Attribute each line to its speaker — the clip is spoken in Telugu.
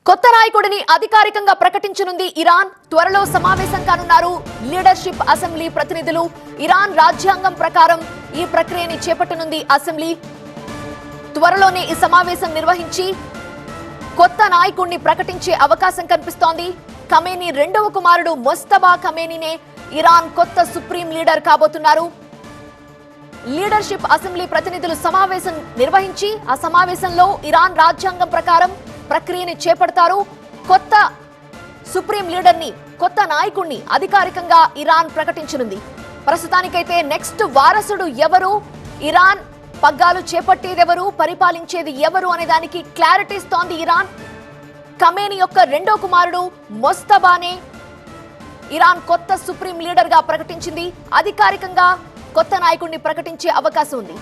Speaker 1: కొత్త నాయకుడిని అధికారికంగా ప్రకటించనుంది ఇరాన్. త్వరలో సమావేశం కానున్నారు లీడర్షిప్ అసెంబ్లీ ప్రతినిధులు. ఇరాన్ రాజ్యాంగం ప్రకారం ఈ ప్రక్రియని చేపట్టనుంది అసెంబ్లీ. త్వరలోనే ఈ సమావేశం నిర్వహించి కొత్త నాయకుడిని ప్రకటించే అవకాశం కనిపిస్తోంది. ఖమేనీ రెండవ కుమారుడు ముస్తఫా ఖమేనీనే ఇరాన్ కొత్త సుప్రీం లీడర్ కాబోతున్నారు. లీడర్షిప్ అసెంబ్లీ ప్రతినిధులు సమావేశం నిర్వహించి ఆ సమావేశంలో ఇరాన్ రాజ్యాంగం ప్రకారం ప్రక్రియని చేపడతారు. కొత్త సుప్రీం లీడర్ని, కొత్త నాయకుడిని అధికారికంగా ఇరాన్ ప్రకటించనుంది. ప్రస్తుతానికైతే నెక్స్ట్ వారసుడు ఎవరు, ఇరాన్ పగ్గాలు చేపట్టేదెవరు, పరిపాలించేది ఎవరు అనే దానికి క్లారిటీ ఇస్తోంది ఇరాన్. ఖమేనీ యొక్క రెండో కుమారుడు ముస్తఫానే ఇరాన్ కొత్త సుప్రీం లీడర్ గా ప్రకటించింది. అధికారికంగా కొత్త నాయకుడిని ప్రకటించే అవకాశం ఉంది.